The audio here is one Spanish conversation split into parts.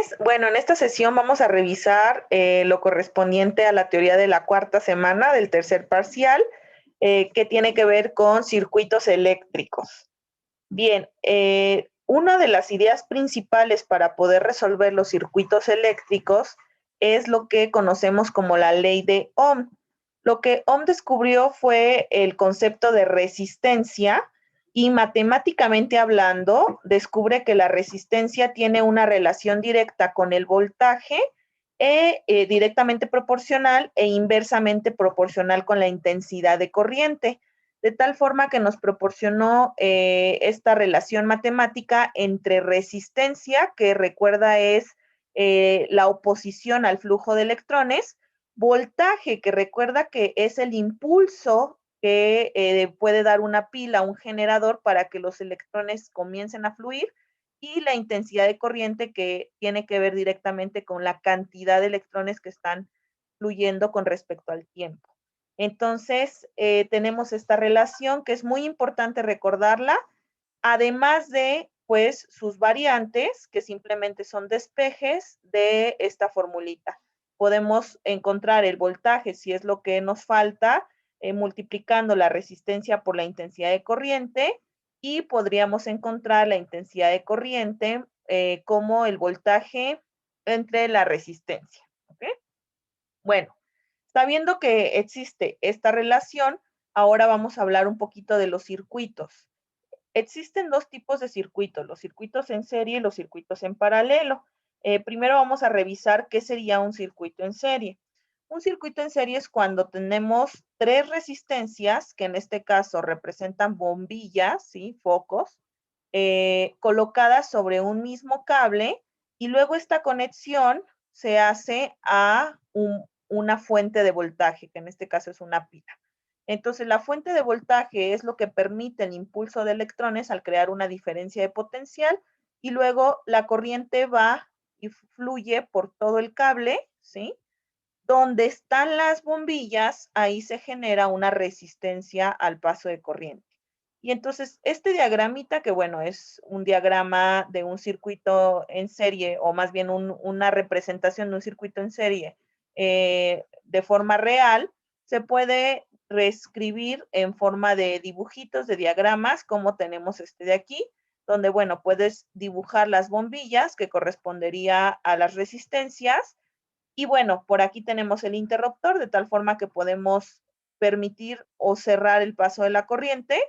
tardes. Bueno, en esta sesión vamos a revisar lo correspondiente a la teoría de la cuarta semana del tercer parcial, que tiene que ver con circuitos eléctricos. Bien, una de las ideas principales para poder resolver los circuitos eléctricos es lo que conocemos como la ley de Ohm. Lo que Ohm descubrió fue el concepto de resistencia y matemáticamente hablando, descubre que la resistencia tiene una relación directa con el voltaje, directamente proporcional e inversamente proporcional con la intensidad de corriente, de tal forma que nos proporcionó esta relación matemática entre resistencia, que recuerda es la oposición al flujo de electrones, voltaje, que recuerda que es el impulso que puede dar una pila, un generador, para que los electrones comiencen a fluir, y la intensidad de corriente, que tiene que ver directamente con la cantidad de electrones que están fluyendo con respecto al tiempo. Entonces, tenemos esta relación que es muy importante recordarla, además de, pues, sus variantes, que simplemente son despejes de esta formulita. Podemos encontrar el voltaje, si es lo que nos falta, multiplicando la resistencia por la intensidad de corriente, y podríamos encontrar la intensidad de corriente como el voltaje entre la resistencia. ¿Ok? Bueno, sabiendo que existe esta relación, ahora vamos a hablar un poquito de los circuitos. Existen dos tipos de circuitos, los circuitos en serie y los circuitos en paralelo. Primero vamos a revisar qué sería un circuito en serie. Un circuito en serie es cuando tenemos tres resistencias, que en este caso representan bombillas, ¿sí? Focos, colocadas sobre un mismo cable, y luego esta conexión se hace a una fuente de voltaje, que en este caso es una pila. Entonces, la fuente de voltaje es lo que permite el impulso de electrones al crear una diferencia de potencial, y luego la corriente va y fluye por todo el cable, ¿sí? Donde están las bombillas, ahí se genera una resistencia al paso de corriente. Y entonces, este diagramita, que bueno, es un diagrama de un circuito en serie, o más bien una representación de un circuito en serie de forma real, se puede reescribir en forma de dibujitos, de diagramas, como tenemos este de aquí, donde, bueno, puedes dibujar las bombillas, que correspondería a las resistencias, y bueno, por aquí tenemos el interruptor, de tal forma que podemos permitir o cerrar el paso de la corriente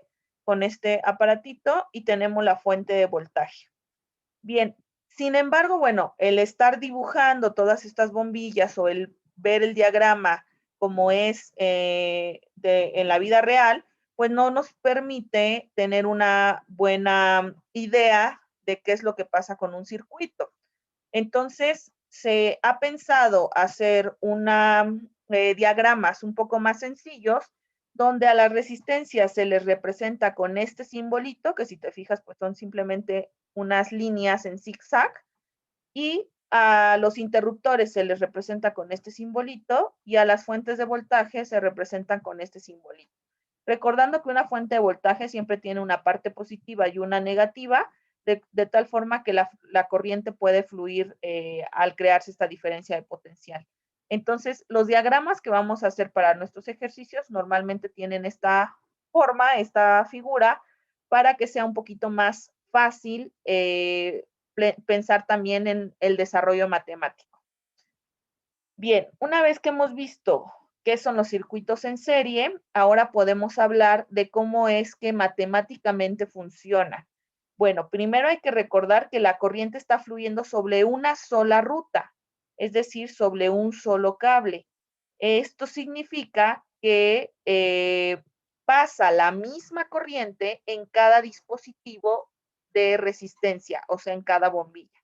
con este aparatito, y tenemos la fuente de voltaje. Bien, sin embargo, bueno, el estar dibujando todas estas bombillas o el ver el diagrama como es en la vida real, pues no nos permite tener una buena idea de qué es lo que pasa con un circuito. Entonces, se ha pensado hacer diagramas un poco más sencillos, donde a las resistencias se les representa con este simbolito, que si te fijas, pues son simplemente unas líneas en zigzag, y a los interruptores se les representa con este simbolito, y a las fuentes de voltaje se representan con este simbolito. Recordando que una fuente de voltaje siempre tiene una parte positiva y una negativa, de tal forma que la corriente puede fluir al crearse esta diferencia de potencial. Entonces, los diagramas que vamos a hacer para nuestros ejercicios normalmente tienen esta forma, esta figura, para que sea un poquito más fácil pensar también en el desarrollo matemático. Bien, una vez que hemos visto qué son los circuitos en serie, ahora podemos hablar de cómo es que matemáticamente funciona. Bueno, primero hay que recordar que la corriente está fluyendo sobre una sola ruta, es decir, sobre un solo cable. Esto significa que pasa la misma corriente en cada dispositivo de resistencia, o sea, en cada bombilla.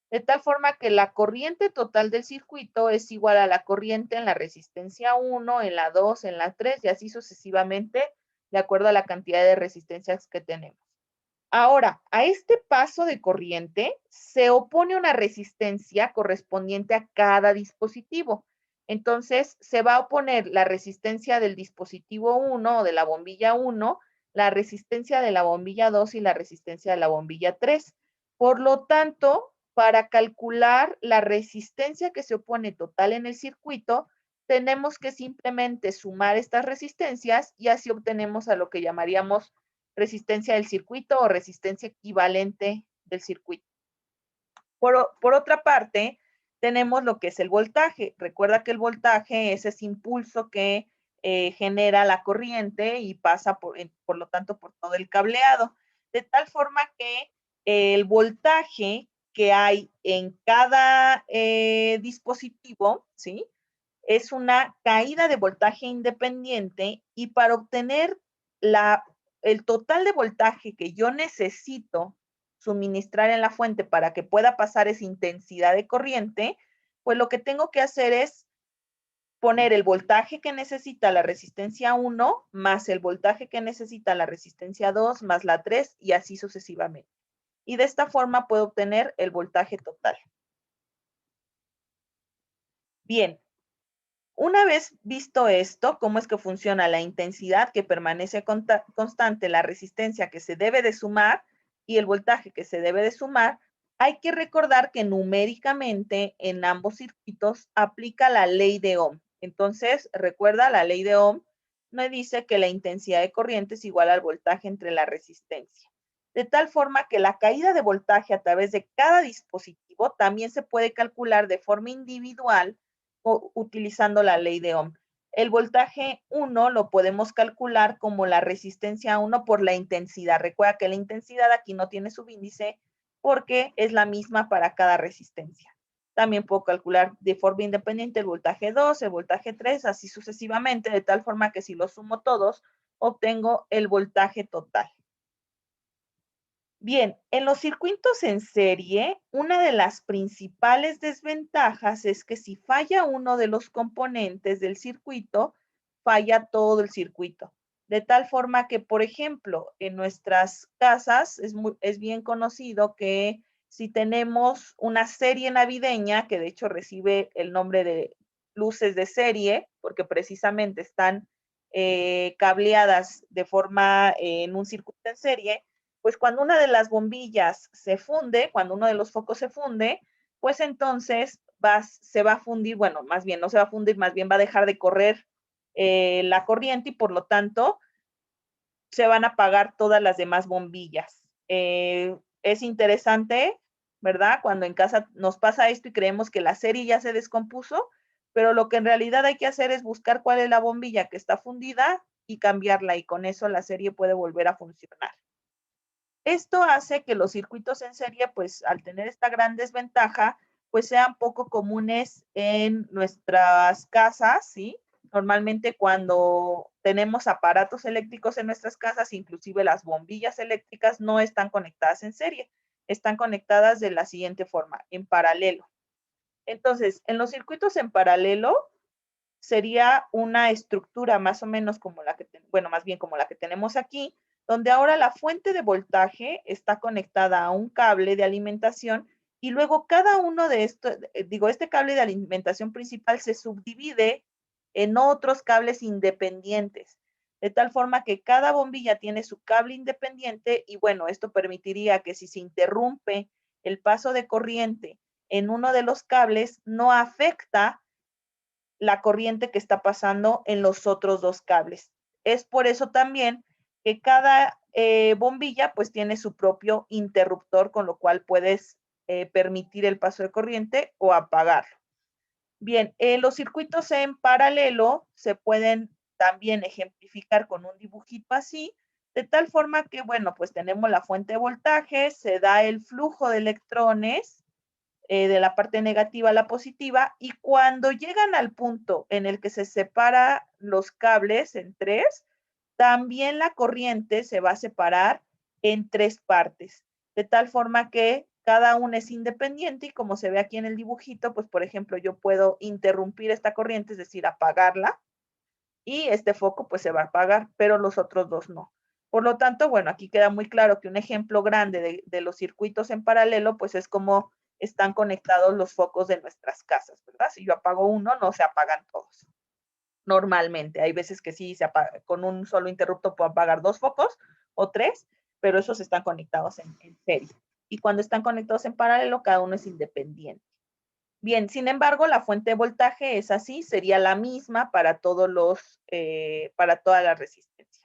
De tal forma que la corriente total del circuito es igual a la corriente en la resistencia 1, en la 2, en la 3, y así sucesivamente, de acuerdo a la cantidad de resistencias que tenemos. Ahora, a este paso de corriente se opone una resistencia correspondiente a cada dispositivo. Entonces, se va a oponer la resistencia del dispositivo 1 o de la bombilla 1, la resistencia de la bombilla 2 y la resistencia de la bombilla 3. Por lo tanto, para calcular la resistencia que se opone total en el circuito, tenemos que simplemente sumar estas resistencias y así obtenemos a lo que llamaríamos resistencia del circuito o resistencia equivalente del circuito. Por otra parte, tenemos lo que es el voltaje. Recuerda que el voltaje es ese impulso que genera la corriente y pasa, por lo tanto, por todo el cableado. De tal forma que el voltaje que hay en cada dispositivo, ¿sí? Es una caída de voltaje independiente y para obtener el total de voltaje que yo necesito suministrar en la fuente para que pueda pasar esa intensidad de corriente, pues lo que tengo que hacer es poner el voltaje que necesita la resistencia 1 más el voltaje que necesita la resistencia 2 más la 3 y así sucesivamente. Y de esta forma puedo obtener el voltaje total. Bien, una vez visto esto, cómo es que funciona la intensidad que permanece constante, la resistencia que se debe de sumar y el voltaje que se debe de sumar, hay que recordar que numéricamente en ambos circuitos aplica la ley de Ohm. Entonces, recuerda, la ley de Ohm nos dice que la intensidad de corriente es igual al voltaje entre la resistencia. De tal forma que la caída de voltaje a través de cada dispositivo también se puede calcular de forma individual utilizando la ley de Ohm. El voltaje 1 lo podemos calcular como la resistencia 1 por la intensidad. Recuerda que la intensidad aquí no tiene subíndice porque es la misma para cada resistencia. También puedo calcular de forma independiente el voltaje 2, el voltaje 3, así sucesivamente, de tal forma que si los sumo todos, obtengo el voltaje total. Bien, en los circuitos en serie, una de las principales desventajas es que si falla uno de los componentes del circuito, falla todo el circuito. De tal forma que, por ejemplo, en nuestras casas es bien conocido que si tenemos una serie navideña, que de hecho recibe el nombre de luces de serie, porque precisamente están cableadas de forma en un circuito en serie, pues cuando una de las bombillas se funde, cuando uno de los focos se funde, pues entonces se va a fundir, bueno, más bien no se va a fundir, más bien va a dejar de correr la corriente y por lo tanto se van a apagar todas las demás bombillas. Es interesante, ¿verdad? Cuando en casa nos pasa esto y creemos que la serie ya se descompuso, pero lo que en realidad hay que hacer es buscar cuál es la bombilla que está fundida y cambiarla y con eso la serie puede volver a funcionar. Esto hace que los circuitos en serie, pues al tener esta gran desventaja, pues sean poco comunes en nuestras casas, ¿sí? Normalmente cuando tenemos aparatos eléctricos en nuestras casas, inclusive las bombillas eléctricas no están conectadas en serie, están conectadas de la siguiente forma, en paralelo. Entonces, en los circuitos en paralelo sería una estructura más o menos como la que, bueno, más bien como la que tenemos aquí, donde ahora la fuente de voltaje está conectada a un cable de alimentación y luego cada uno de estos, este cable de alimentación principal se subdivide en otros cables independientes, de tal forma que cada bombilla tiene su cable independiente y bueno, esto permitiría que si se interrumpe el paso de corriente en uno de los cables, no afecta la corriente que está pasando en los otros dos cables. Es por eso también que cada bombilla pues tiene su propio interruptor, con lo cual puedes permitir el paso de corriente o apagarlo. Bien, los circuitos en paralelo se pueden también ejemplificar con un dibujito así, de tal forma que, bueno, pues tenemos la fuente de voltaje, se da el flujo de electrones, de la parte negativa a la positiva, y cuando llegan al punto en el que se separa los cables en tres, también la corriente se va a separar en tres partes, de tal forma que cada una es independiente y como se ve aquí en el dibujito, pues por ejemplo yo puedo interrumpir esta corriente, es decir, apagarla, y este foco pues se va a apagar, pero los otros dos no. Por lo tanto, bueno, aquí queda muy claro que un ejemplo grande de los circuitos en paralelo pues es como están conectados los focos de nuestras casas, ¿verdad? Si yo apago uno, no se apagan todos. Normalmente, hay veces que sí se apaga, con un solo interruptor puedo apagar dos focos o tres, pero esos están conectados en serie. y cuando están conectados en paralelo, cada uno es independiente. Bien, sin embargo, la fuente de voltaje es así, sería la misma para todas las resistencias.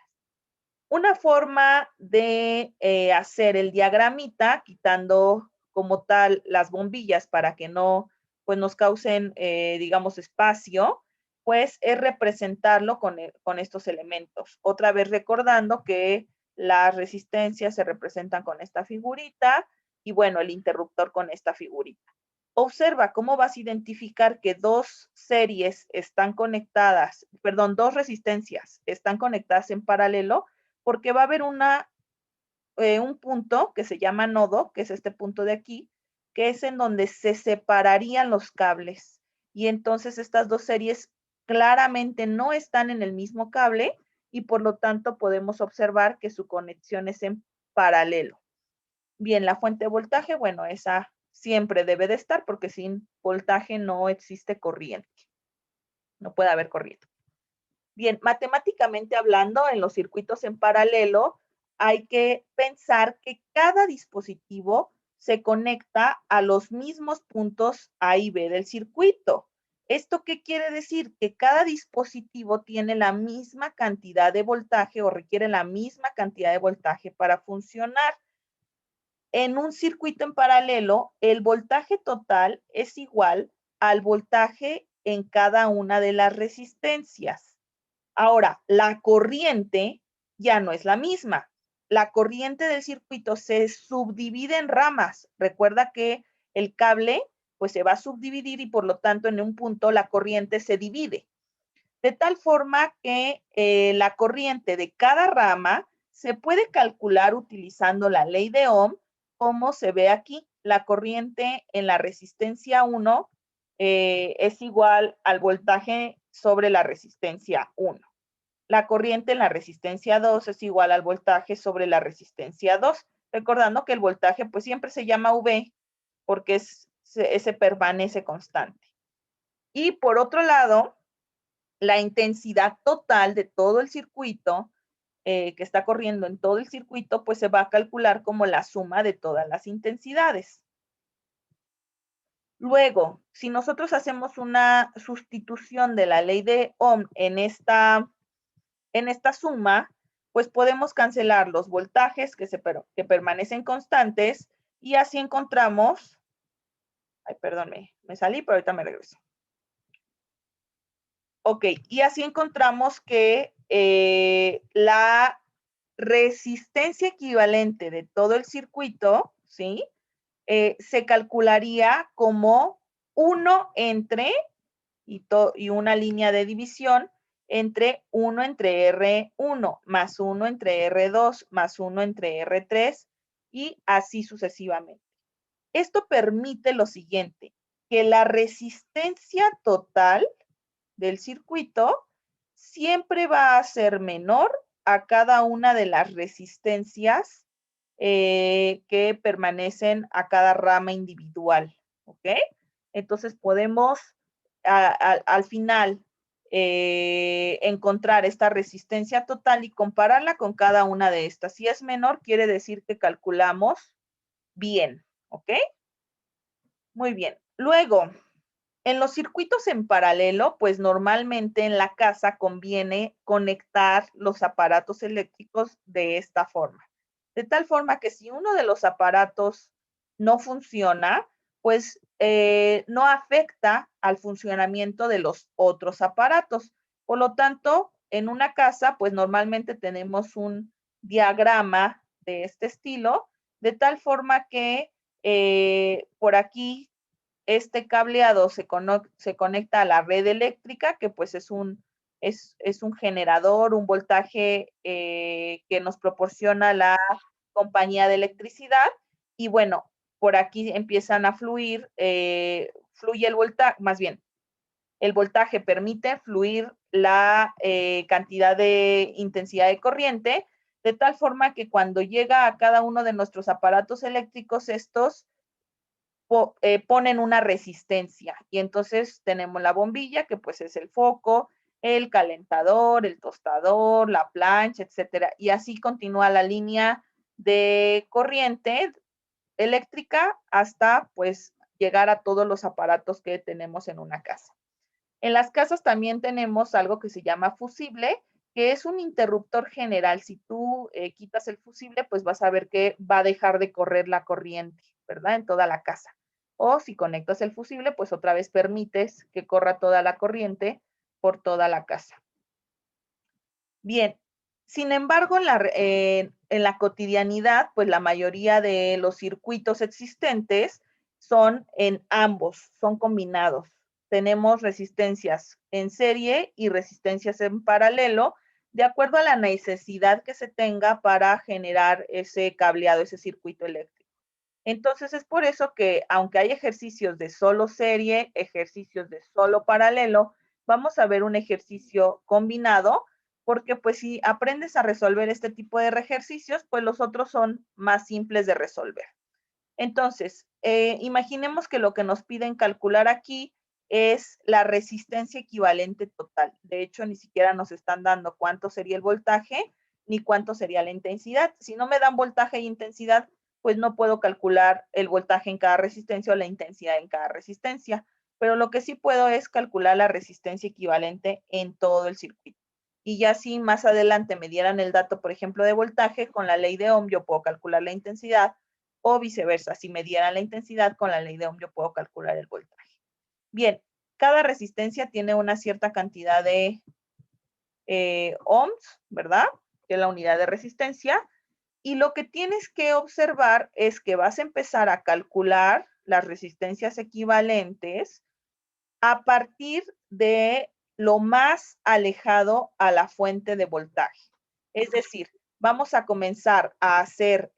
Una forma de hacer el diagramita, quitando como tal las bombillas para que no pues, nos causen, digamos, espacio, pues es representarlo con estos elementos. Otra vez recordando que las resistencias se representan con esta figurita y bueno, el interruptor con esta figurita. Observa cómo vas a identificar que dos series están conectadas, perdón, dos resistencias están conectadas en paralelo, porque va a haber un punto que se llama nodo, que es este punto de aquí, que es en donde se separarían los cables. Y entonces estas dos series claramente no están en el mismo cable y por lo tanto podemos observar que su conexión es en paralelo. Bien, la fuente de voltaje, bueno, esa siempre debe de estar porque sin voltaje no existe corriente. No puede haber corriente. Bien, matemáticamente hablando, en los circuitos en paralelo, hay que pensar que cada dispositivo se conecta a los mismos puntos A y B del circuito. ¿Esto qué quiere decir? Que cada dispositivo tiene la misma cantidad de voltaje o requiere la misma cantidad de voltaje para funcionar. En un circuito en paralelo, el voltaje total es igual al voltaje en cada una de las resistencias. Ahora, la corriente ya no es la misma. La corriente del circuito se subdivide en ramas. Recuerda que el cable pues se va a subdividir y por lo tanto en un punto la corriente se divide. De tal forma que la corriente de cada rama se puede calcular utilizando la ley de Ohm, como se ve aquí. La corriente en la resistencia 1 es igual al voltaje sobre la resistencia 1. La corriente en la resistencia 2 es igual al voltaje sobre la resistencia 2. Recordando que el voltaje pues siempre se llama V porque se permanece constante. Y por otro lado, la intensidad total de todo el circuito que está corriendo en todo el circuito, pues se va a calcular como la suma de todas las intensidades. Luego, si nosotros hacemos una sustitución de la ley de Ohm en esta suma, pues podemos cancelar los voltajes que permanecen constantes y así encontramos, ay, perdón, me salí, pero ahorita me regreso. Ok, y así encontramos que la resistencia equivalente de todo el circuito, ¿sí? Se calcularía como 1 entre, y una línea de división, entre 1 entre R1 más 1 entre R2 más 1 entre R3 y así sucesivamente. Esto permite lo siguiente, que la resistencia total del circuito siempre va a ser menor a cada una de las resistencias que permanecen a cada rama individual, ¿ok? Entonces podemos al final encontrar esta resistencia total y compararla con cada una de estas. Si es menor, quiere decir que calculamos bien, ¿ok? Muy bien. Luego, en los circuitos en paralelo, pues normalmente en la casa conviene conectar los aparatos eléctricos de esta forma. De tal forma que si uno de los aparatos no funciona, pues no afecta al funcionamiento de los otros aparatos. Por lo tanto, en una casa, pues normalmente tenemos un diagrama de este estilo, de tal forma que por aquí este cableado se conecta a la red eléctrica, que pues es un generador, un voltaje que nos proporciona la compañía de electricidad. Y bueno, por aquí empiezan a fluir, fluye el voltaje, más bien, el voltaje permite fluir la cantidad de intensidad de corriente, de tal forma que cuando llega a cada uno de nuestros aparatos eléctricos, estos ponen una resistencia y entonces tenemos la bombilla que pues es el foco, el calentador, el tostador, la plancha, etcétera, y así continúa la línea de corriente eléctrica hasta pues llegar a todos los aparatos que tenemos en una casa. En las casas también tenemos algo que se llama fusible, que es un interruptor general. Si tú quitas el fusible, pues vas a ver que va a dejar de correr la corriente, ¿verdad? En toda la casa. O si conectas el fusible, pues otra vez permites que corra toda la corriente por toda la casa. Bien, sin embargo, en la cotidianidad, pues la mayoría de los circuitos existentes son en ambos, son combinados. Tenemos resistencias en serie y resistencias en paralelo, de acuerdo a la necesidad que se tenga para generar ese cableado, ese circuito eléctrico. Entonces es por eso que aunque hay ejercicios de solo serie, ejercicios de solo paralelo, vamos a ver un ejercicio combinado, porque pues si aprendes a resolver este tipo de ejercicios, pues los otros son más simples de resolver. Entonces, imaginemos que lo que nos piden calcular aquí es la resistencia equivalente total. De hecho, ni siquiera nos están dando cuánto sería el voltaje ni cuánto sería la intensidad. Si no me dan voltaje e intensidad, pues no puedo calcular el voltaje en cada resistencia o la intensidad en cada resistencia. Pero lo que sí puedo es calcular la resistencia equivalente en todo el circuito. Y ya si más adelante me dieran el dato, por ejemplo, de voltaje, con la ley de Ohm yo puedo calcular la intensidad, o viceversa. Si me dieran la intensidad, con la ley de Ohm yo puedo calcular el voltaje. Bien, cada resistencia tiene una cierta cantidad de ohms, ¿verdad? Que es la unidad de resistencia. Y lo que tienes que observar es que vas a empezar a calcular las resistencias equivalentes a partir de lo más alejado a la fuente de voltaje. Es decir, vamos a comenzar a hacer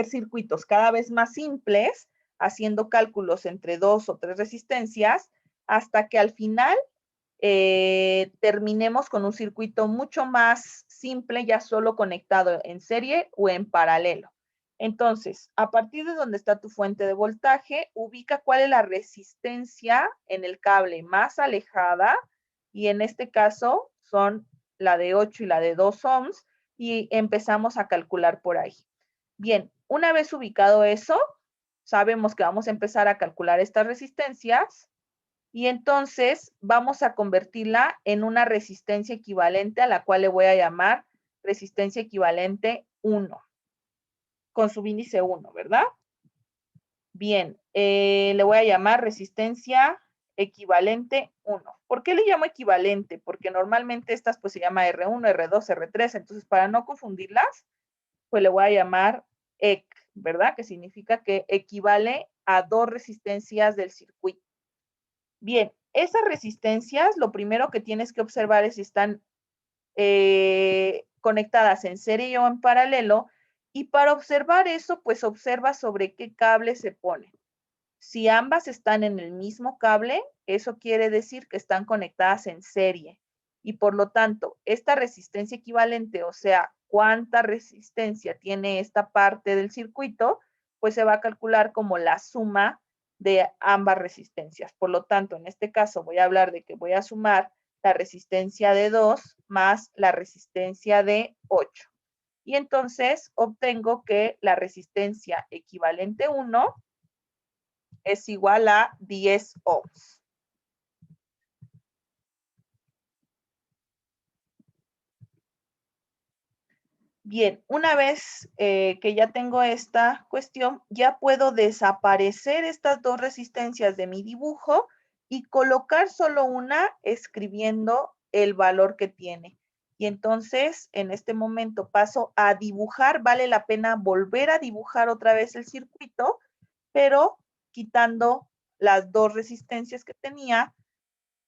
circuitos cada vez más simples, haciendo cálculos entre 2 o 3 resistencias, hasta que al final terminemos con un circuito mucho más simple, ya solo conectado en serie o en paralelo. Entonces, a partir de donde está tu fuente de voltaje, ubica cuál es la resistencia en el cable más alejada, y en este caso son la de 8 y la de 2 ohms, y empezamos a calcular por ahí. Bien, una vez ubicado eso, sabemos que vamos a empezar a calcular estas resistencias y entonces vamos a convertirla en una resistencia equivalente a la cual le voy a llamar resistencia equivalente 1, con su índice 1, ¿verdad? Bien, le voy a llamar resistencia equivalente 1. ¿Por qué le llamo equivalente? Porque normalmente estas pues se llama R1, R2, R3, entonces para no confundirlas, pues le voy a llamar EC, ¿verdad? Que significa que equivale a 2 resistencias del circuito. Bien, esas resistencias, lo primero que tienes que observar es si están conectadas en serie o en paralelo, y para observar eso, pues observa sobre qué cable se pone. Si ambas están en el mismo cable, eso quiere decir que están conectadas en serie, y por lo tanto, esta resistencia equivalente, o sea, cuánta resistencia tiene esta parte del circuito, pues se va a calcular como la suma de ambas resistencias. Por lo tanto, en este caso voy a hablar de que voy a sumar la resistencia de 2 más la resistencia de 8. Y entonces obtengo que la resistencia equivalente 1 es igual a 10 ohms. Bien, una vez que ya tengo esta cuestión, ya puedo desaparecer estas dos resistencias de mi dibujo y colocar solo una escribiendo el valor que tiene. Y entonces, en este momento paso a dibujar. Vale la pena volver a dibujar otra vez el circuito, pero quitando las dos resistencias que tenía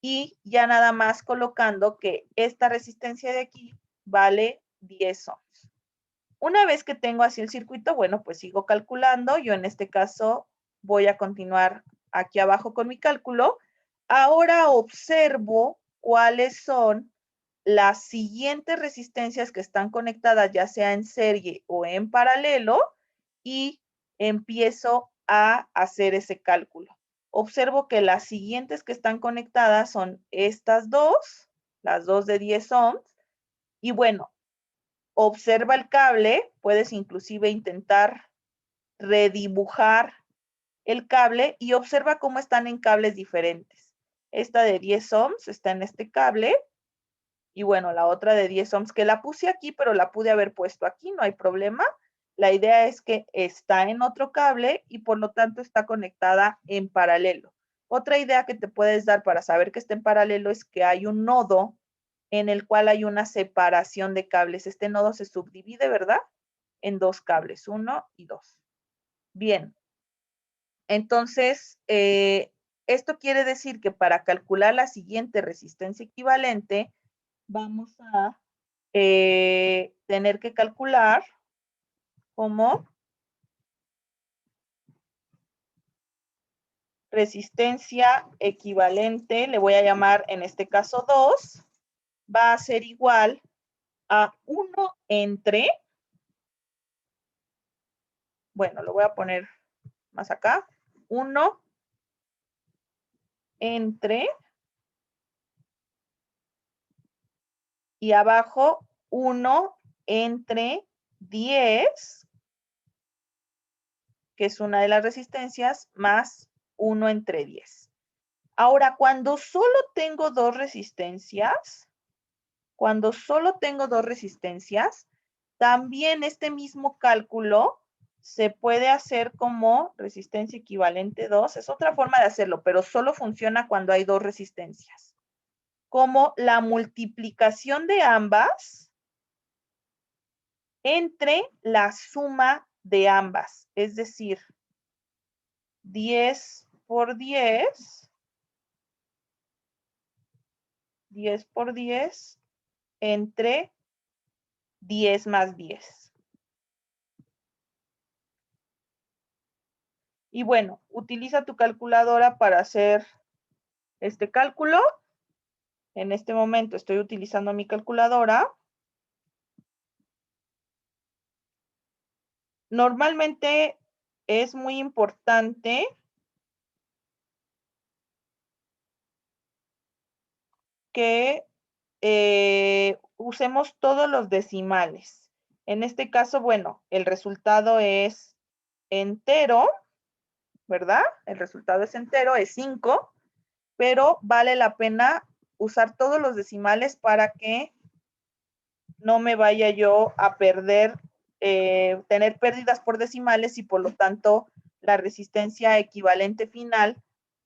y ya nada más colocando que esta resistencia de aquí vale 10 ohms. Una vez que tengo así el circuito, bueno, pues sigo calculando. Yo en este caso voy a continuar aquí abajo con mi cálculo. Ahora observo cuáles son las siguientes resistencias que están conectadas, ya sea en serie o en paralelo, y empiezo a hacer ese cálculo. Observo que las siguientes que están conectadas son estas dos, las dos de 10 ohms, y bueno, observa el cable, puedes inclusive intentar redibujar el cable y observa cómo están en cables diferentes. Esta de 10 ohms está en este cable y bueno, la otra de 10 ohms que la puse aquí, pero la pude haber puesto aquí, no hay problema. La idea es que está en otro cable y por lo tanto está conectada en paralelo. Otra idea que te puedes dar para saber que está en paralelo es que hay un nodo en el cual hay una separación de cables. Este nodo se subdivide, ¿verdad? En dos cables, 1 y 2. Bien. Entonces, esto quiere decir que para calcular la siguiente resistencia equivalente, vamos a tener que calcular como resistencia equivalente, le voy a llamar en este caso 2, va a ser igual a 1 entre, bueno, lo voy a poner más acá, 1 entre, y abajo 1 entre 10, que es una de las resistencias, más 1 entre 10. Ahora, cuando solo tengo dos resistencias, también este mismo cálculo se puede hacer como resistencia equivalente 2. Es otra forma de hacerlo, pero solo funciona cuando hay dos resistencias. Como la multiplicación de ambas entre la suma de ambas. Es decir, 10 por 10, 10 por 10 entre 10 más 10. Y bueno, utiliza tu calculadora para hacer este cálculo. En este momento estoy utilizando mi calculadora. Normalmente es muy importante que usemos todos los decimales. En este caso, bueno, el resultado es entero, ¿verdad? El resultado es entero, es 5, pero vale la pena usar todos los decimales para que no me vaya yo a perder, tener pérdidas por decimales y por lo tanto la resistencia equivalente final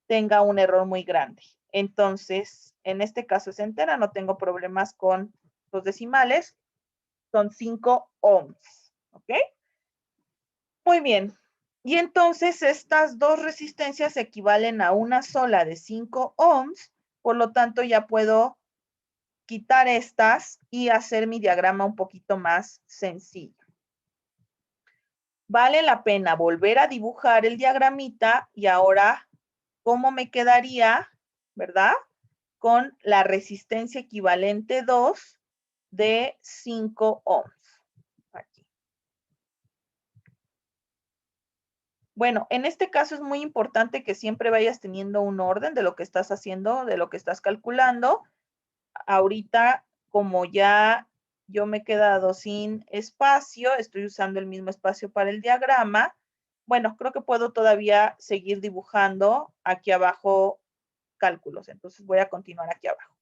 tenga un error muy grande. Entonces, en este caso es entera, no tengo problemas con los decimales, son 5 ohms, ¿ok? Muy bien. Y entonces estas dos resistencias equivalen a una sola de 5 ohms, por lo tanto ya puedo quitar estas y hacer mi diagrama un poquito más sencillo. Vale la pena volver a dibujar el diagramita y ahora, ¿cómo me quedaría, verdad? Con la resistencia equivalente 2 de 5 ohms. Aquí. Bueno, en este caso es muy importante que siempre vayas teniendo un orden de lo que estás haciendo, de lo que estás calculando. Ahorita, como ya yo me he quedado sin espacio, estoy usando el mismo espacio para el diagrama. Bueno, creo que puedo todavía seguir dibujando aquí abajo cálculos. Entonces voy a continuar aquí abajo.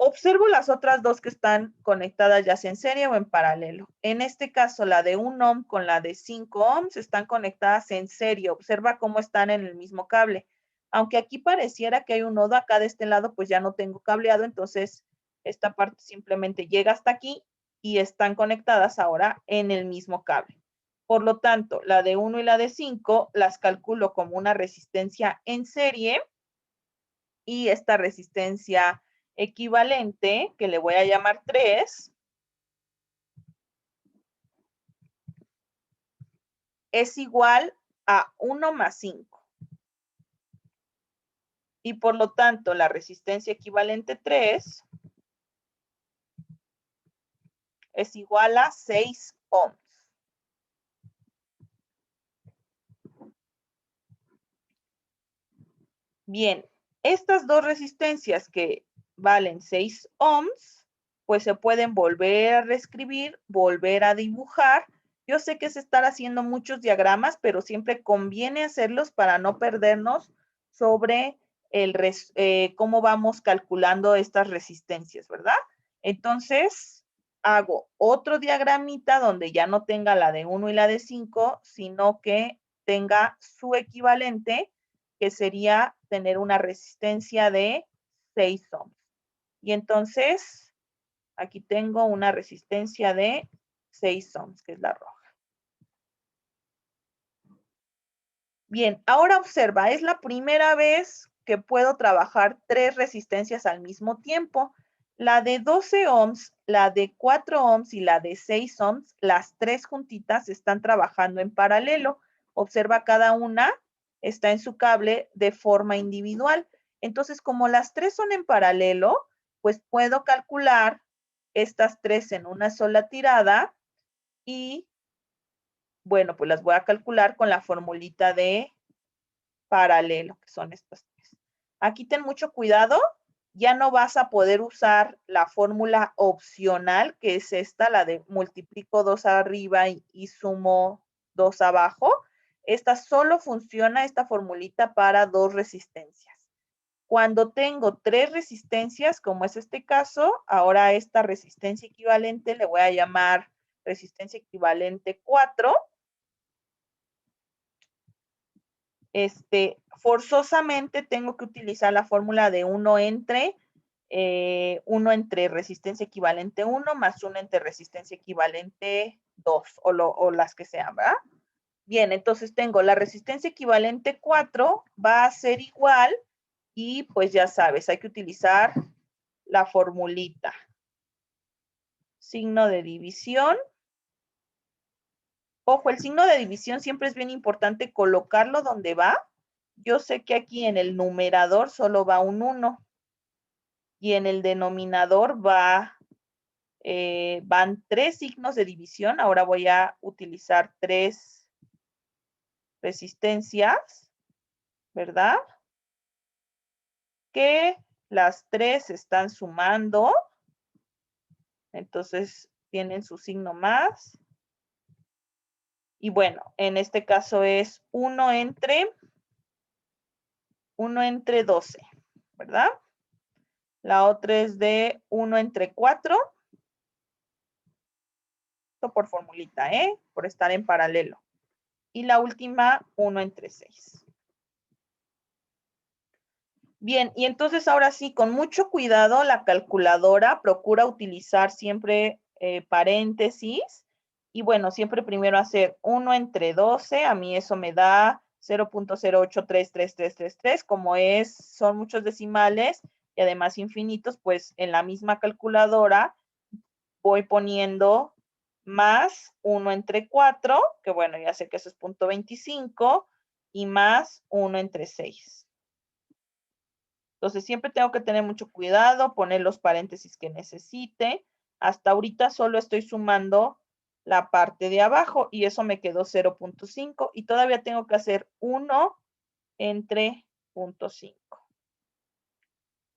Observo las otras dos que están conectadas ya sea en serie o en paralelo. En este caso, la de 1 ohm con la de 5 ohms están conectadas en serie. Observa cómo están en el mismo cable. Aunque aquí pareciera que hay un nodo acá de este lado, pues ya no tengo cableado, entonces esta parte simplemente llega hasta aquí y están conectadas ahora en el mismo cable. Por lo tanto, la de 1 y la de 5 las calculo como una resistencia en serie y esta resistencia equivalente, que le voy a llamar 3, es igual a 1 más 5. Y por lo tanto, la resistencia equivalente 3 es igual a 6 ohms. Bien, estas dos resistencias que valen 6 ohms, pues se pueden volver a reescribir, volver a dibujar Yo sé que es estar haciendo muchos diagramas, pero siempre conviene hacerlos para no perdernos sobre cómo vamos calculando estas resistencias, ¿verdad? Entonces, hago otro diagramita donde ya no tenga la de 1 y la de 5, sino que tenga su equivalente, que sería tener una resistencia de 6 ohms. Y entonces, aquí tengo una resistencia de 6 ohms, que es la roja. Bien, ahora observa, es la primera vez que puedo trabajar 3 resistencias al mismo tiempo. La de 12 ohms, la de 4 ohms y la de 6 ohms, las 3 juntitas están trabajando en paralelo. Observa, cada una está en su cable de forma individual. Entonces, como las 3 son en paralelo, pues puedo calcular estas 3 en una sola tirada y, bueno, pues las voy a calcular con la formulita de paralelo, que son estas tres. Aquí ten mucho cuidado, ya no vas a poder usar la fórmula opcional, que es esta, la de multiplico 2 arriba y sumo 2 abajo. Esta solo funciona, esta formulita, para 2 resistencias. Cuando tengo 3 resistencias, como es este caso, ahora a esta resistencia equivalente le voy a llamar resistencia equivalente 4. Forzosamente tengo que utilizar la fórmula de 1 entre resistencia equivalente 1 más 1 entre resistencia equivalente 2 o las que sean, ¿verdad? Bien, entonces tengo la resistencia equivalente 4 va a ser igual y pues ya sabes, hay que utilizar la formulita. Signo de división. Ojo, el signo de división siempre es bien importante colocarlo donde va. Yo sé que aquí en el numerador solo va un 1 y en el denominador van 3 signos de división. Ahora voy a utilizar 3 resistencias, ¿verdad? Que las 3 están sumando. Entonces tienen su signo más. Y bueno, en este caso es 1 entre 12, ¿verdad? La otra es de 1 entre 4. Esto por formulita, por estar en paralelo. Y la última, 1 entre 6. Bien, y entonces ahora sí, con mucho cuidado, la calculadora procura utilizar siempre paréntesis. Y bueno, siempre primero hacer 1 entre 12. A mí eso me da 0.0833333. Como son muchos decimales y además infinitos, pues en la misma calculadora voy poniendo más 1 entre 4, que bueno, ya sé que eso es 0.25, y más 1 entre 6. Entonces, siempre tengo que tener mucho cuidado, poner los paréntesis que necesite. Hasta ahorita solo estoy sumando la parte de abajo y eso me quedó 0.5 y todavía tengo que hacer 1 entre 0.5.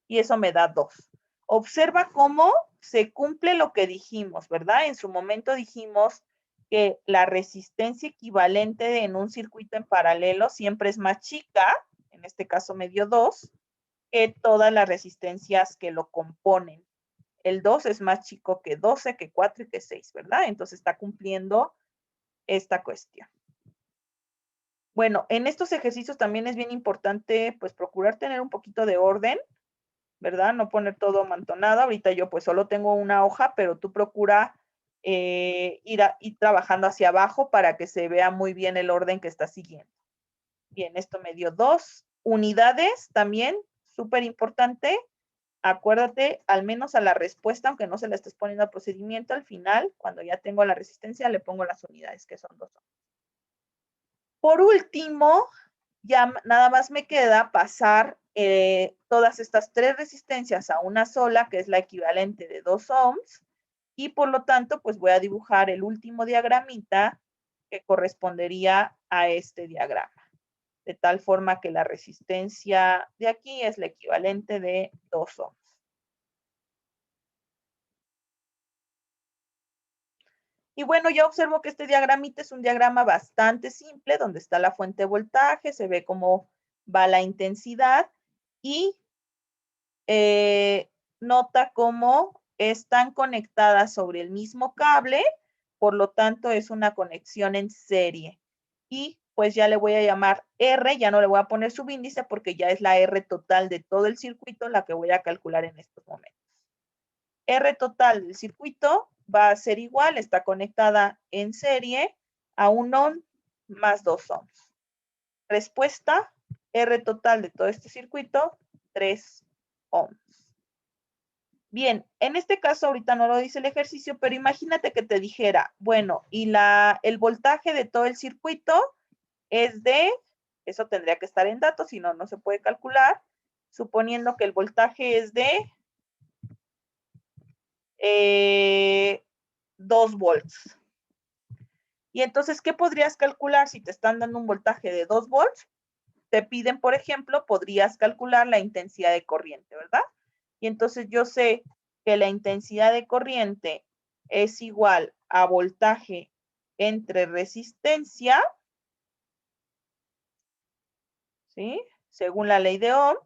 Y eso me da 2. Observa cómo se cumple lo que dijimos, ¿verdad? En su momento dijimos que la resistencia equivalente en un circuito en paralelo siempre es más chica, en este caso me dio 2, que todas las resistencias que lo componen. El 2 es más chico que 12, que 4 y que 6, ¿verdad? Entonces está cumpliendo esta cuestión. Bueno, en estos ejercicios también es bien importante pues procurar tener un poquito de orden, ¿verdad? No poner todo amontonado. Ahorita yo pues solo tengo una hoja, pero tú procura ir trabajando hacia abajo para que se vea muy bien el orden que está siguiendo. Bien, esto me dio 2 unidades también, súper importante. Acuérdate, al menos a la respuesta, aunque no se la estés poniendo al procedimiento, al final, cuando ya tengo la resistencia, le pongo las unidades, que son 2. Por último, ya nada más me queda pasar todas estas 3 resistencias a una sola, que es la equivalente de 2 ohms, y por lo tanto, pues voy a dibujar el último diagramita que correspondería a este diagrama, de tal forma que la resistencia de aquí es la equivalente de 2 ohms. Y bueno, ya observo que este diagramita es un diagrama bastante simple, donde está la fuente de voltaje, se ve cómo va la intensidad y nota cómo están conectadas sobre el mismo cable, por lo tanto es una conexión en serie. Y pues ya le voy a llamar R, ya no le voy a poner subíndice porque ya es la R total de todo el circuito la que voy a calcular en estos momentos. R total del circuito va a ser igual, está conectada en serie a 1 ohm más 2 ohms. Respuesta, R total de todo este circuito, 3 ohms. Bien, en este caso ahorita no lo dice el ejercicio, pero imagínate que te dijera, bueno, y el voltaje de todo el circuito es de, eso tendría que estar en datos, si no, no se puede calcular, suponiendo que el voltaje es de 2 volts. Y entonces, ¿qué podrías calcular si te están dando un voltaje de 2 volts? Te piden, por ejemplo, podrías calcular la intensidad de corriente, ¿verdad? Y entonces yo sé que la intensidad de corriente es igual a voltaje entre resistencia, ¿sí? Según la ley de Ohm.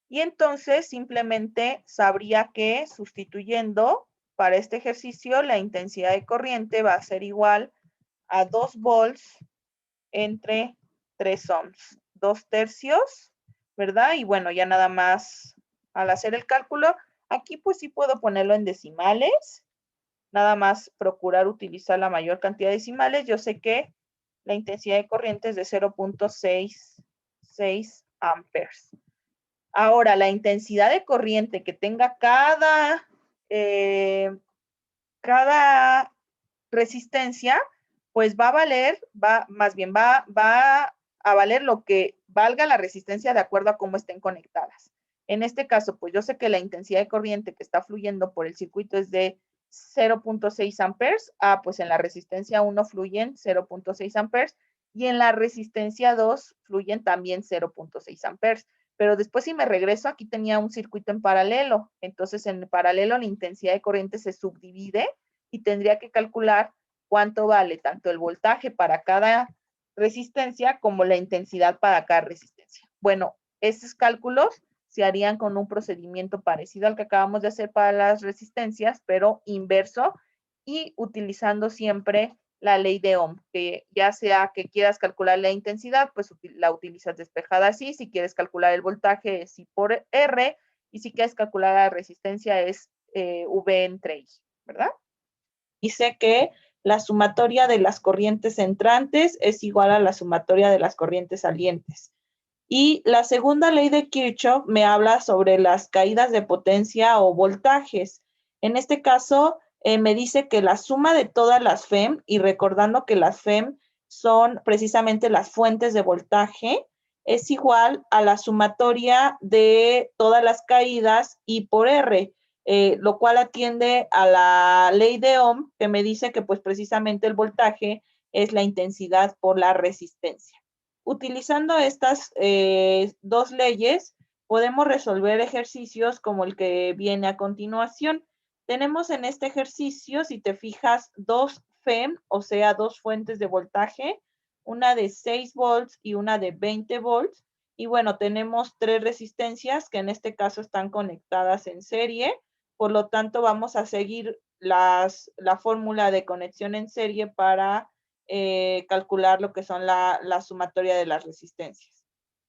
Y entonces simplemente sabría que sustituyendo para este ejercicio la intensidad de corriente va a ser igual a 2 volts entre 3 ohms, 2 tercios, ¿verdad? Y bueno, ya nada más al hacer el cálculo, aquí pues sí puedo ponerlo en decimales, nada más procurar utilizar la mayor cantidad de decimales. Yo sé que la intensidad de corriente es de 0.66 amperes. Ahora, la intensidad de corriente que tenga cada resistencia, pues va a valer, más bien va a valer lo que valga la resistencia de acuerdo a cómo estén conectadas. En este caso, pues yo sé que la intensidad de corriente que está fluyendo por el circuito es de 0.6 amperes. Pues en la resistencia 1 fluyen 0.6 amperes y en la resistencia 2 fluyen también 0.6 amperes. Pero después si me regreso, aquí tenía un circuito en paralelo. Entonces en paralelo la intensidad de corriente se subdivide y tendría que calcular cuánto vale tanto el voltaje para cada resistencia como la intensidad para cada resistencia. Bueno, esos cálculos se harían con un procedimiento parecido al que acabamos de hacer para las resistencias, pero inverso y utilizando siempre la ley de Ohm, que ya sea que quieras calcular la intensidad, pues la utilizas despejada así. Si quieres calcular el voltaje, es I por R, y si quieres calcular la resistencia, es V entre I, ¿verdad? Dice que la sumatoria de las corrientes entrantes es igual a la sumatoria de las corrientes salientes. Y la segunda ley de Kirchhoff me habla sobre las caídas de potencia o voltajes. En este caso, me dice que la suma de todas las FEM, y recordando que las FEM son precisamente las fuentes de voltaje, es igual a la sumatoria de todas las caídas I por R. Lo cual atiende a la ley de Ohm, que me dice que pues precisamente el voltaje es la intensidad por la resistencia. Utilizando estas dos leyes, podemos resolver ejercicios como el que viene a continuación. Tenemos en este ejercicio, si te fijas, dos FEM, o sea, dos fuentes de voltaje, una de 6 volts y una de 20 volts. Y bueno, tenemos tres resistencias que en este caso están conectadas en serie. Por lo tanto, vamos a seguir la fórmula de conexión en serie para calcular lo que son la sumatoria de las resistencias.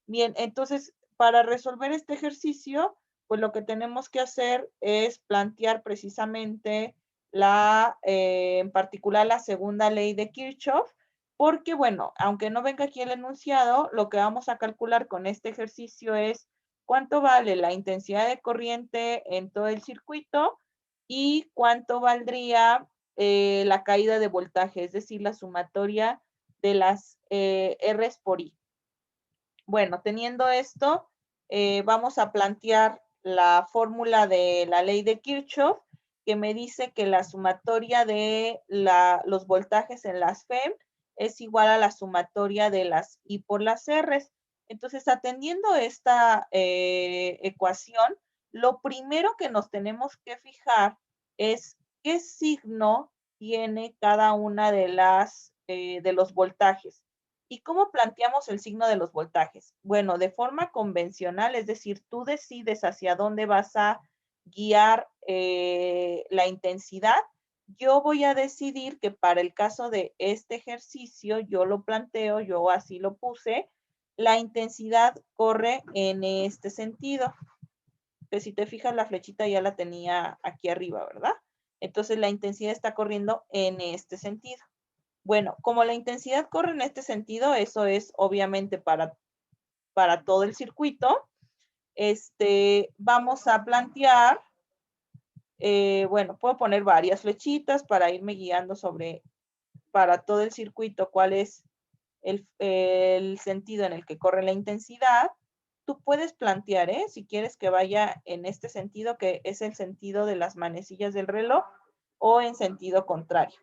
Bien, entonces, para resolver este ejercicio, pues lo que tenemos que hacer es plantear precisamente en particular la segunda ley de Kirchhoff, porque bueno, aunque no venga aquí el enunciado, lo que vamos a calcular con este ejercicio es cuánto vale la intensidad de corriente en todo el circuito y cuánto valdría la caída de voltaje, es decir, la sumatoria de las R's por I. Bueno, teniendo esto, vamos a plantear la fórmula de la ley de Kirchhoff, que me dice que la sumatoria de los voltajes en las FEM es igual a la sumatoria de las I por las R's. Entonces, atendiendo esta ecuación, lo primero que nos tenemos que fijar es qué signo tiene cada una de los voltajes. ¿Y cómo planteamos el signo de los voltajes? Bueno, de forma convencional, es decir, tú decides hacia dónde vas a guiar la intensidad. Yo voy a decidir que para el caso de este ejercicio, yo lo planteo, yo así lo puse, la intensidad corre en este sentido. Que si te fijas, la flechita ya la tenía aquí arriba, ¿verdad? Entonces la intensidad está corriendo en este sentido. Bueno, como la intensidad corre en este sentido, eso es obviamente para todo el circuito. Vamos a plantear, bueno, puedo poner varias flechitas para irme guiando para todo el circuito, cuál es el sentido en el que corre la intensidad. Tú puedes plantear, si quieres que vaya en este sentido, que es el sentido de las manecillas del reloj, o en sentido contrario.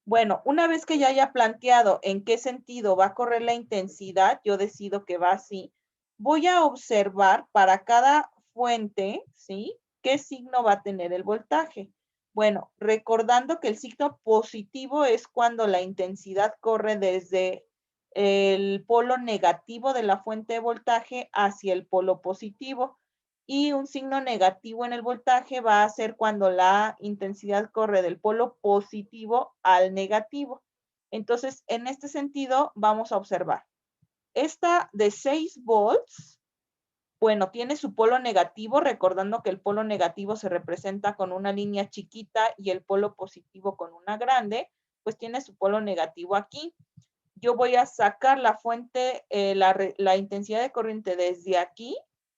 Bueno, una vez que ya haya planteado en qué sentido va a correr la intensidad, yo decido que va así. Voy a observar para cada fuente, ¿sí? ¿Qué signo va a tener el voltaje? Bueno, recordando que el signo positivo es cuando la intensidad corre desde el polo negativo de la fuente de voltaje hacia el polo positivo. Y un signo negativo en el voltaje va a ser cuando la intensidad corre del polo positivo al negativo. Entonces, en este sentido, vamos a observar. Esta de 6 volts, bueno, tiene su polo negativo, recordando que el polo negativo se representa con una línea chiquita y el polo positivo con una grande, pues tiene su polo negativo aquí. Yo voy a sacar la fuente, la intensidad de corriente desde aquí,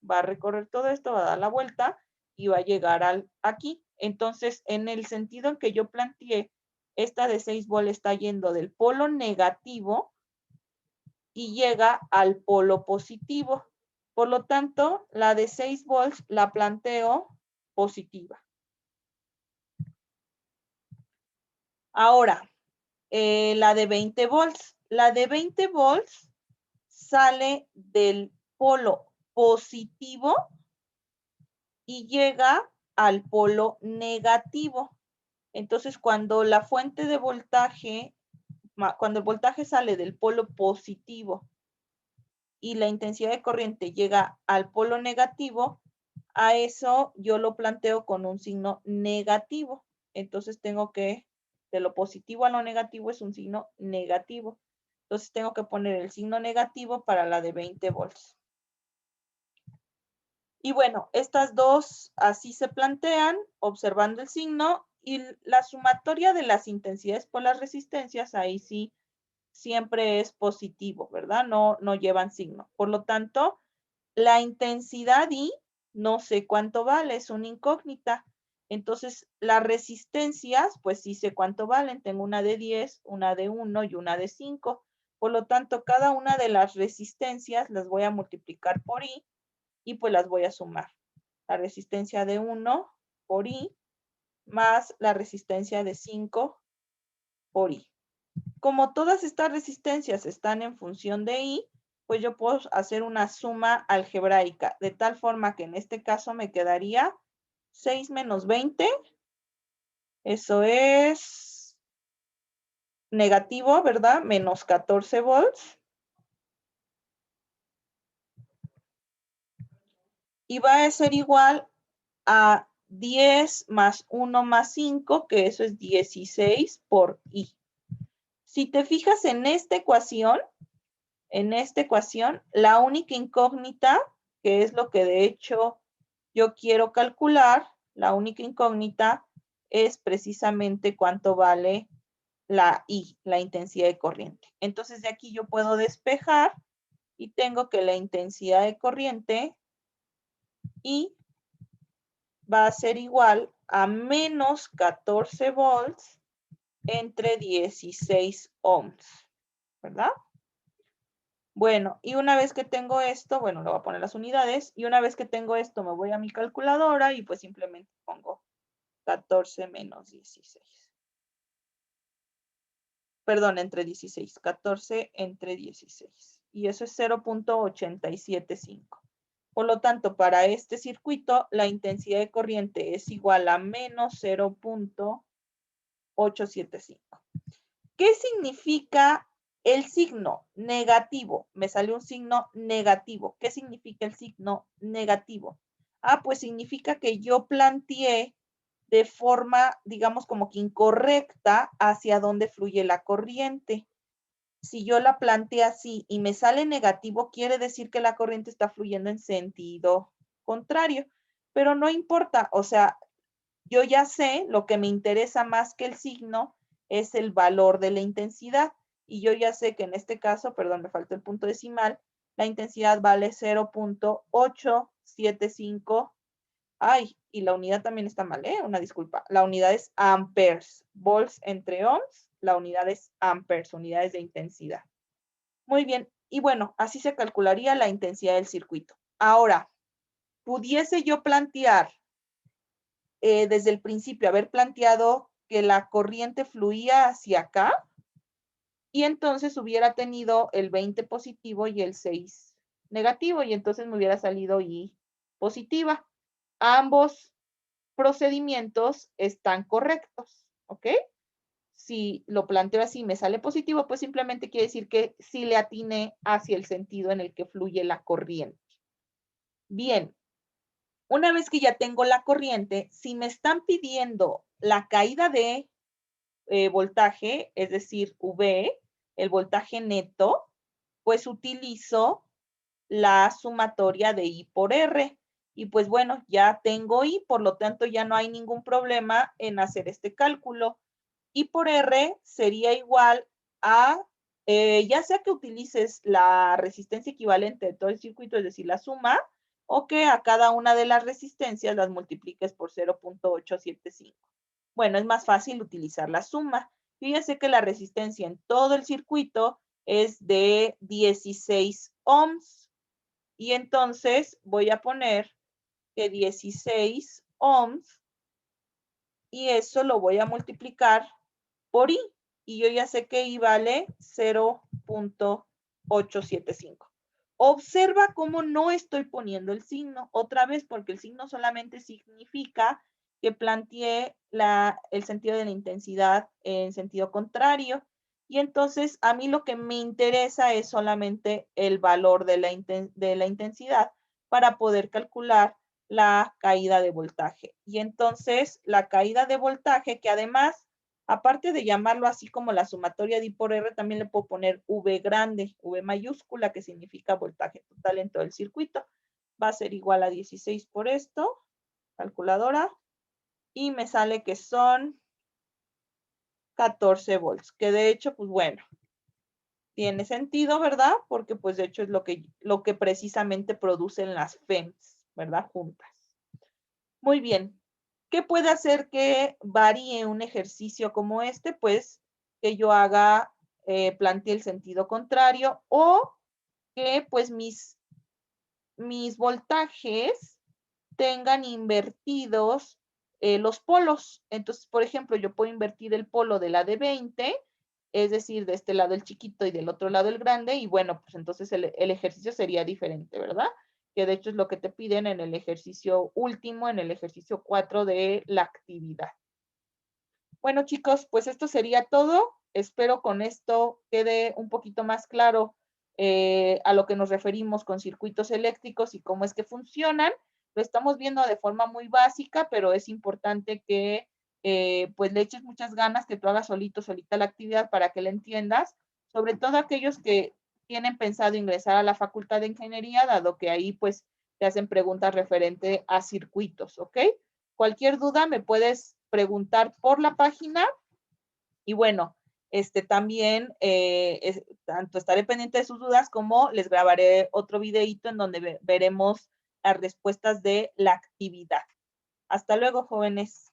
va a recorrer todo esto, va a dar la vuelta y va a llegar aquí. Entonces, en el sentido en que yo planteé, esta de 6 volts está yendo del polo negativo y llega al polo positivo. Por lo tanto, la de 6 volts la planteo positiva. Ahora, la de 20 volts. La de 20 volts sale del polo positivo y llega al polo negativo. Entonces, cuando la fuente de voltaje, cuando el voltaje sale del polo positivo y la intensidad de corriente llega al polo negativo, a eso yo lo planteo con un signo negativo. Entonces tengo que, de lo positivo a lo negativo es un signo negativo. Entonces tengo que poner el signo negativo para la de 20 volts. Y bueno, estas dos así se plantean, observando el signo, y la sumatoria de las intensidades por las resistencias, ahí sí siempre es positivo, ¿verdad? No llevan signo. Por lo tanto, la intensidad I no sé cuánto vale, es una incógnita. Entonces, las resistencias, pues sí sé cuánto valen. Tengo una de 10, una de 1 y una de 5. Por lo tanto, cada una de las resistencias las voy a multiplicar por I y pues las voy a sumar. La resistencia de 1 por I más la resistencia de 5 por I. Como todas estas resistencias están en función de I, pues yo puedo hacer una suma algebraica, de tal forma que en este caso me quedaría 6 menos 20, eso es negativo, ¿verdad? Menos 14 volts. Y va a ser igual a 10 más 1 más 5, que eso es 16 por I. Si te fijas en esta ecuación, la única incógnita, que es lo que de hecho yo quiero calcular, la única incógnita es precisamente cuánto vale la I, la intensidad de corriente. Entonces de aquí yo puedo despejar y tengo que la intensidad de corriente I va a ser igual a menos 14 volts entre 16 ohms, ¿verdad? Bueno, y una vez que tengo esto, bueno, le voy a poner las unidades, y una vez que tengo esto me voy a mi calculadora y pues simplemente pongo 14 menos 16. Perdón, entre 16, 14 entre 16. Y eso es 0.875. Por lo tanto, para este circuito, la intensidad de corriente es igual a menos 0.875. ¿Qué significa el signo negativo? Me salió un signo negativo. ¿Qué significa el signo negativo? Ah, pues significa que yo planteé de forma, digamos, como que incorrecta hacia dónde fluye la corriente. Si yo la planteé así y me sale negativo, quiere decir que la corriente está fluyendo en sentido contrario. Pero no importa, o sea, yo ya sé, lo que me interesa más que el signo es el valor de la intensidad. Y yo ya sé que en este caso, perdón, me faltó el punto decimal, la intensidad vale 0.875. Ay, y la unidad también está mal, ¿eh? Una disculpa. La unidad es amperes. Volts entre ohms, la unidad es amperes, unidades de intensidad. Muy bien. Y bueno, así se calcularía la intensidad del circuito. Ahora, pudiese yo plantear desde el principio, haber planteado que la corriente fluía hacia acá y entonces hubiera tenido el 20 positivo y el 6 negativo y entonces me hubiera salido I positiva. Ambos procedimientos están correctos, ¿ok? Si lo planteo así y me sale positivo, pues simplemente quiere decir que sí le atiné hacia el sentido en el que fluye la corriente. Bien, una vez que ya tengo la corriente, si me están pidiendo la caída de voltaje, es decir, V, el voltaje neto, pues utilizo la sumatoria de I por R. Y pues bueno, ya tengo I, por lo tanto ya no hay ningún problema en hacer este cálculo. I por R sería igual a, ya sea que utilices la resistencia equivalente de todo el circuito, es decir, la suma, o que a cada una de las resistencias las multipliques por 0.875. Bueno, es más fácil utilizar la suma. Yo ya sé que la resistencia en todo el circuito es de 16 ohms. Y entonces voy a poner que 16 ohms y eso lo voy a multiplicar por I. Y yo ya sé que I vale 0.875. Observa cómo no estoy poniendo el signo. Otra vez, porque el signo solamente significa que planteé el sentido de la intensidad en sentido contrario. Y entonces a mí lo que me interesa es solamente el valor de la intensidad para poder calcular la caída de voltaje. Y entonces la caída de voltaje, que además, aparte de llamarlo así como la sumatoria de I por R, también le puedo poner V grande, V mayúscula, que significa voltaje total en todo el circuito. Va a ser igual a 16 por esto, calculadora, y me sale que son 14 volts, que de hecho, pues bueno, tiene sentido, ¿verdad? Porque pues de hecho es lo que precisamente producen las FEMS, ¿verdad? Juntas. Muy bien. ¿Qué puede hacer que varíe un ejercicio como este? Pues que yo plantee el sentido contrario o que pues mis voltajes tengan invertidos los polos. Entonces, por ejemplo, yo puedo invertir el polo de la de 20, es decir, de este lado el chiquito y del otro lado el grande, y bueno, pues entonces el ejercicio sería diferente, ¿verdad? Que de hecho es lo que te piden en el ejercicio último, en el ejercicio 4 de la actividad. Bueno, chicos, pues esto sería todo. Espero con esto quede un poquito más claro a lo que nos referimos con circuitos eléctricos y cómo es que funcionan. Lo estamos viendo de forma muy básica, pero es importante que pues le eches muchas ganas, que tú hagas solita la actividad para que la entiendas, sobre todo aquellos que tienen pensado ingresar a la Facultad de Ingeniería, dado que ahí pues te hacen preguntas referente a circuitos, ¿ok? Cualquier duda me puedes preguntar por la página y bueno, también tanto estaré pendiente de sus dudas como les grabaré otro videito en donde veremos las respuestas de la actividad. Hasta luego, jóvenes.